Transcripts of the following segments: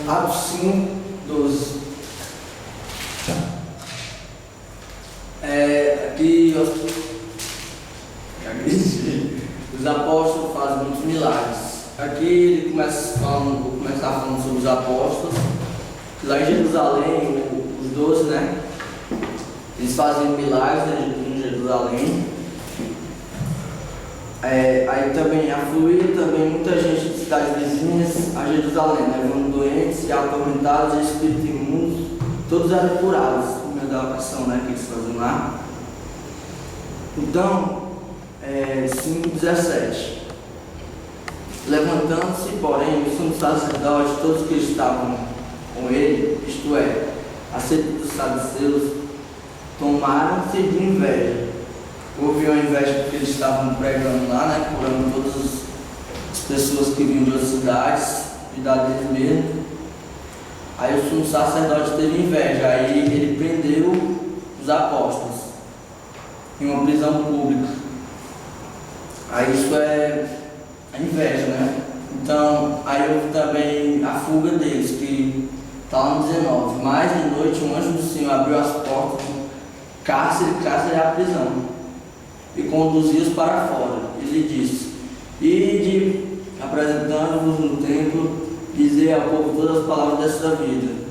Atos 5, 12. Aqui os apóstolos fazem muitos milagres. Aqui ele começa falando sobre os apóstolos. Lá em Jerusalém, os 12, né? Eles fazem milagres em Jerusalém. Aí também afluía também muita gente de cidades vizinhas a Jerusalém, levando doentes e atormentados e espíritos imundos, todos eram curados, por meio da oração, né, que eles fazem lá. Então, 5:17. Levantando-se, porém, o sumo sacerdote, todos que estavam com ele, isto é, a seita dos saduceus, tomaram-se de inveja. Houve uma inveja porque eles estavam pregando lá, né, curando todas as pessoas que vinham de outras cidades, cuidar deles mesmo. Aí o sumo sacerdote teve inveja, aí ele prendeu os apóstolos em uma prisão pública. Aí isso é a inveja, né? Então, aí houve também a fuga deles, que está lá no 19. Mais de noite, um anjo do Senhor abriu as portas do cárcere é a prisão, e conduziu-os para fora. Ele disse: ide, apresentando-vos no templo, dizei ao povo todas as palavras desta vida.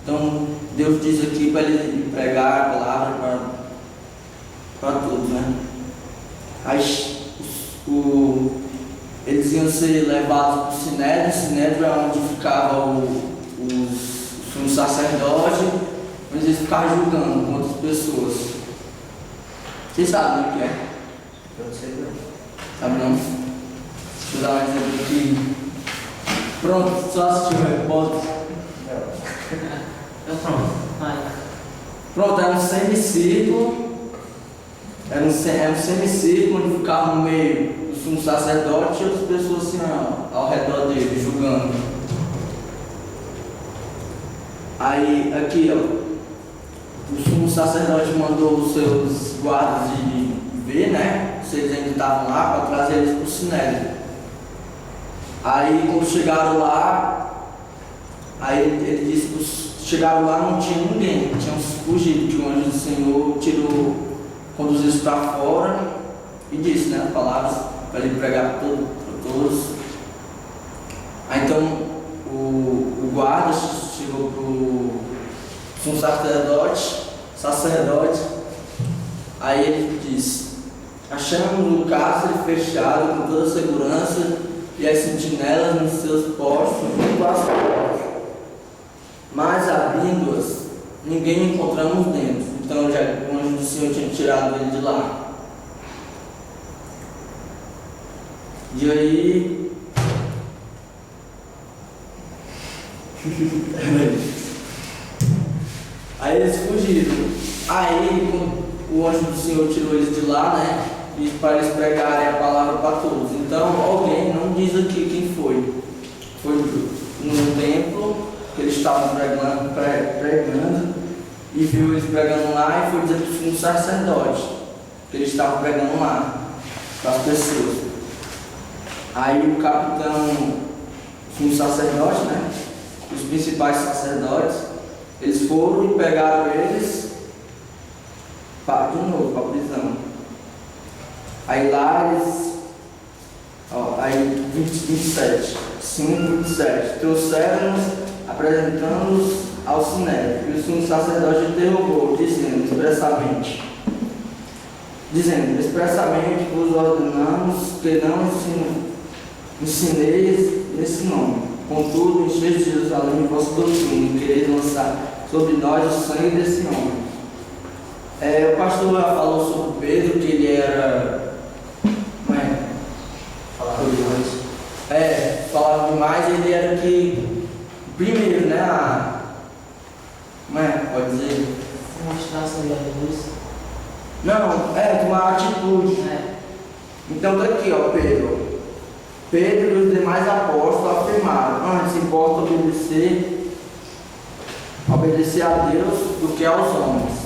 Então, Deus diz aqui para ele pregar a palavra para todos, né? Aí, eles iam ser levados para o Sinédrio. O Sinédrio é onde ficava o sumo sacerdote, mas eles ficavam julgando com outras pessoas. Vocês sabem o que é? Eu não sei não. Sabe não? Deixa eu dar um exemplo aqui. Pronto, só assistiu o Harry Potter. Pronto, vai. Pronto, era um semicírculo. Era um semicírculo onde ficava no meio o sumo sacerdote e outras pessoas assim ao redor dele, julgando. Aí, aqui, ó. O sumo sacerdote mandou os seus guardas de ver, né? Se eles ainda estavam lá, para trazer eles para o Sinédrio. Aí, quando chegaram lá, aí ele disse que chegaram lá, não tinha ninguém, tinham fugido, que o anjo do Senhor conduziu eles para fora e disse, né? Palavras para ele pregar para todos. Aí, então, o guarda chegou para o um sacerdote, aí ele disse: achamos o cárcere fechado com toda a segurança e as sentinelas nos seus postos junto às portas, mas abrindo-as, ninguém encontramos dentro. Então já o anjo do Senhor tinha tirado ele de lá. E aí aí eles fugiram. Aí o anjo do Senhor tirou eles de lá, né? E para eles pregarem a palavra para todos. Então alguém, não diz aqui quem foi. Foi no templo que eles estavam pregando e viu eles pregando lá e foi dizer para o sacerdote que eles estavam pregando lá para as pessoas. Aí o capitão, o sacerdote, né? Os principais sacerdotes, eles foram e pegaram eles de novo para a prisão. Aí lá eles, aí 27, 5:27, trouxeram-nos, apresentando-os ao Sinédrio. E o sumo sacerdote interrogou, dizendo expressamente vos ordenamos que não ensineis nesse nome. Contudo, encheis de Jerusalém de vossa doutrina, e quereis lançar sobre nós o sangue desse homem. O pastor já falou sobre Pedro, que ele era. Falava demais. Falava demais, ele era que. Primeiro, né? Pode dizer? Mostração de luz. Não, uma atitude. Então tá aqui, ó, Pedro e os demais apóstolos afirmaram: antes importa obedecer a Deus do que aos homens.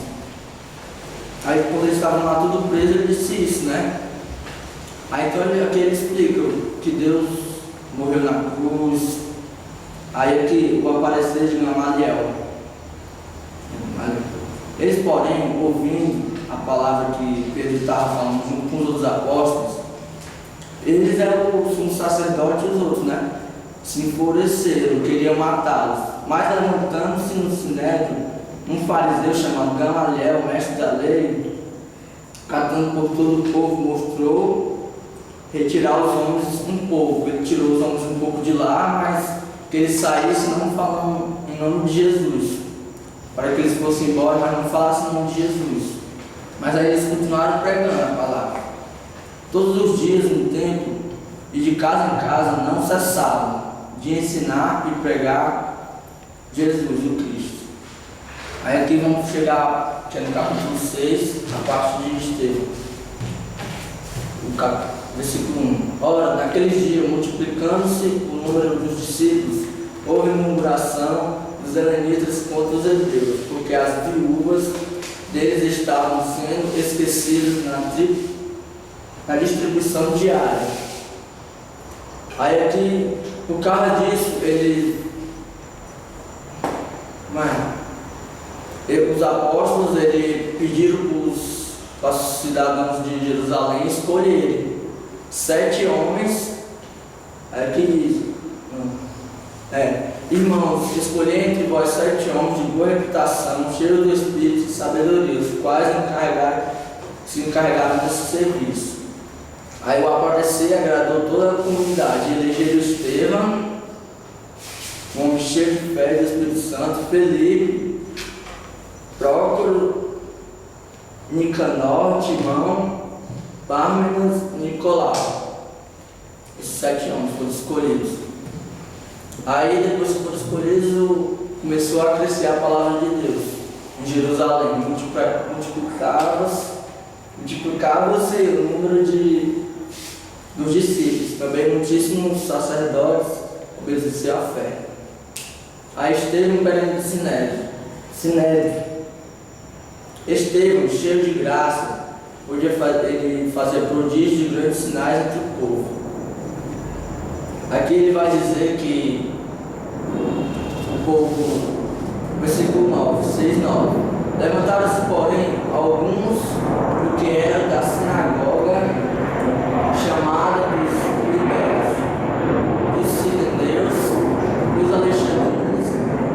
Aí quando eles estavam lá tudo preso, ele disse isso, né? Aí então aqui ele explica que Deus morreu na cruz, Aí aqui o aparecer de Gamaliel. Eles, porém, ouvindo a palavra que Pedro estava falando junto com os outros apóstolos, eles eram o sumo sacerdote e os outros, né? Se enfureceram, queriam matá-los. Mas levantando-se no sinédrio, um fariseu chamado Gamaliel, mestre da lei, catando por todo o povo, mostrou retirar os homens um pouco. Ele tirou os homens um pouco de lá, mas que eles saíssem não falando em nome de Jesus, para que eles fossem embora, mas não falassem em nome de Jesus. Mas aí eles continuaram pregando a palavra. Todos os dias no templo e de casa em casa não cessavam de ensinar e pregar Jesus, o Cristo. Aí aqui vamos chegar, que é no capítulo 6, a parte de Estevão. Versículo 1. Ora, naqueles dias, multiplicando-se o número dos discípulos, houve murmuração dos helenistas contra os hebreus, porque as viúvas deles estavam sendo esquecidas na distribuição diária. Aí aqui, por causa disso, os apóstolos pediram para os cidadãos de Jerusalém escolherem 7 homens, irmãos, escolher entre vós 7 homens de boa reputação, cheios do Espírito e sabedoria, os quais se encarregaram desse serviço. Aí o aparecer agradou toda a comunidade, elegeram Estevão, um homem cheio de fé e do Espírito Santo, Felipe, Prócoro, Nicanor, Timão, Pármenas e Nicolau. Esses 7 homens foram escolhidos. Aí depois que foram escolhidos, começou a crescer a palavra de Deus em Jerusalém. Multiplicava-se o número dos discípulos. Também muitíssimos sacerdotes obedeciam à fé. Aí Estevão perante o Sinédrio. Estevão, cheio de graça, podia fazer prodígios e grandes sinais entre o povo. Aqui ele vai dizer que o povo, versículo 9, 6, 9, levantaram-se, porém, alguns do que era da sinagoga chamada dos Filipeus, dos Cireneus, dos Alexandrinos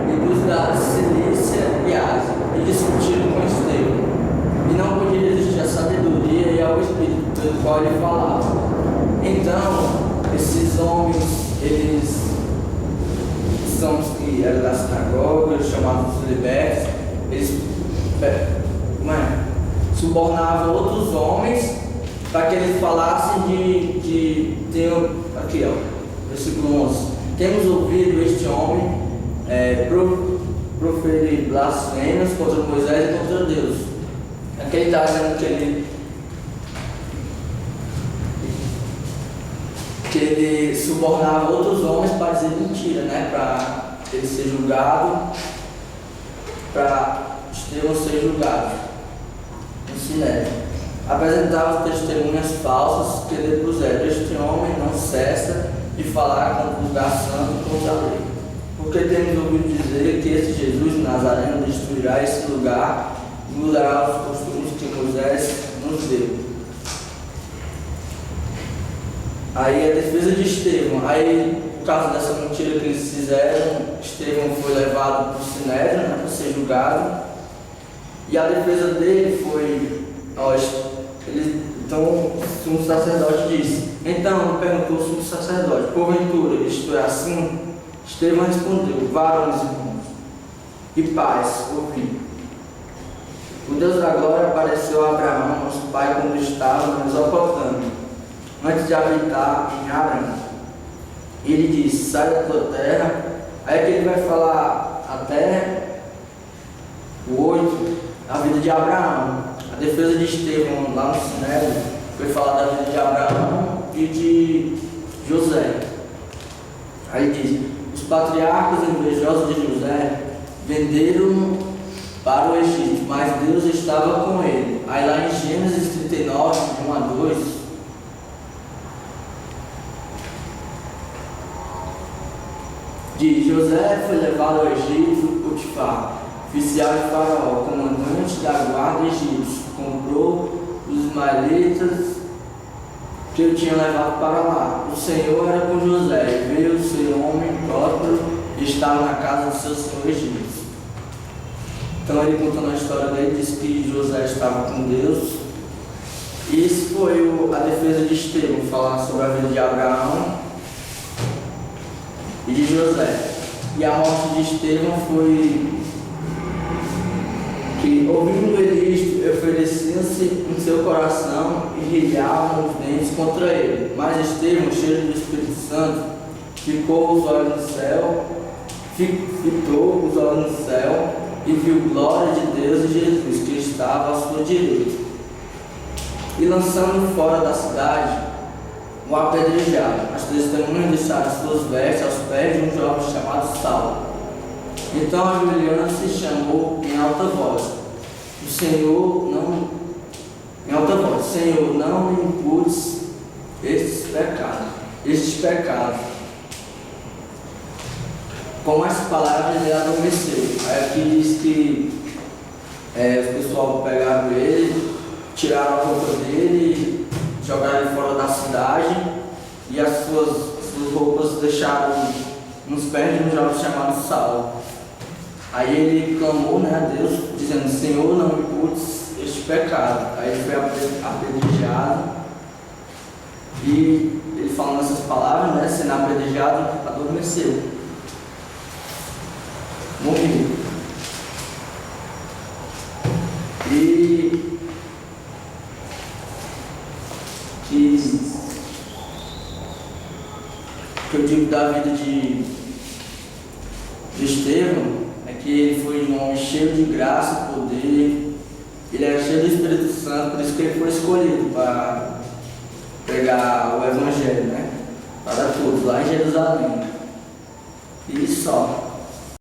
e dos da Cilícia e Ásia, e discutiram com Estevão. E não podia resistir à sabedoria e ao Espírito pelo qual ele falava. Então, esses homens, eles são os que eram da sinagoga, chamados Filipeus, eles subornavam outros homens para que eles falassem aqui, versículo 11. Temos ouvido este homem proferir blasfêmias contra Moisés e contra Deus. Aqui ele está dizendo que ele subornava outros homens para dizer mentira, né? Para ele ser julgado, para Estevão ser julgado no Sinédrio. Apresentava testemunhas falsas que depuseram: este homem não cessa de falar contra o lugar santo e contra a lei. Porque temos ouvido dizer que esse Jesus Nazareno destruirá esse lugar e mudará os costumes que Moisés nos deu. Aí a defesa de Estevão. Aí, por causa dessa mentira que eles fizeram, Estevão foi levado para o Sinédrio, né, para ser julgado. E a defesa dele foi, então o sumo sacerdote disse. Então perguntou o sumo sacerdote: porventura isto é assim? Estevão respondeu: varões irmãos e pais, ouvi. O Deus da glória apareceu a Abraão, nosso pai, quando estava na Mesopotâmia, antes de habitar em Harã. Ele disse: sai da tua terra. Aí que ele vai falar até o 8, a vida de Abraão. A defesa de Estevão lá no Sinédrio foi falar da vida de Abraão e de José. Aí diz: os patriarcas invejosos de José venderam para o Egito, mas Deus estava com ele. Aí lá em Gênesis 39, de 1 a 2, diz: José foi levado ao Egito por Potifar, oficial de Faraó, comandante da guarda egípcia, comprou os ismaelitas que eu tinha levado para lá. O Senhor era com José, e veio ser homem próspero e estava na casa do seu senhor egípcio. Então ele contando a história dele, disse que José estava com Deus. E isso foi a defesa de Estevão, falar sobre a vida de Abraão e de José. E a morte de Estevão foi que, ouvindo ele isto, ofereciam-se em seu coração e rilhavam os dentes contra ele. Mas Estevão, cheio do Espírito Santo, ficou os olhos no céu, fitou os olhos no céu e viu glória de Deus e Jesus, que estava à sua direita. E lançando fora da cidade, o apedrejaram. As testemunhas deixaram suas vestes aos pés de um jovem chamado Saulo. Então, ajoelhando-se, chamou em alta voz: Senhor, não me imputes estes pecados. Com essas palavras, ele adormeceu. Aí aqui diz que o pessoal pegaram ele, tiraram a roupa dele, jogaram ele fora da cidade e as suas roupas deixaram nos pés de um jovem chamado Saulo. Aí ele clamou, né, a Deus, dizendo: Senhor, não me imputes este pecado. Aí ele foi apedrejado e ele falando essas palavras, né, sendo apedrejado, adormeceu, morreu. E que eu digo da vida de Estevão é que ele foi um homem cheio de graça e poder. Ele era cheio do Espírito Santo, por isso que ele foi escolhido para pregar o Evangelho, né, para todos, lá em Jerusalém. E só.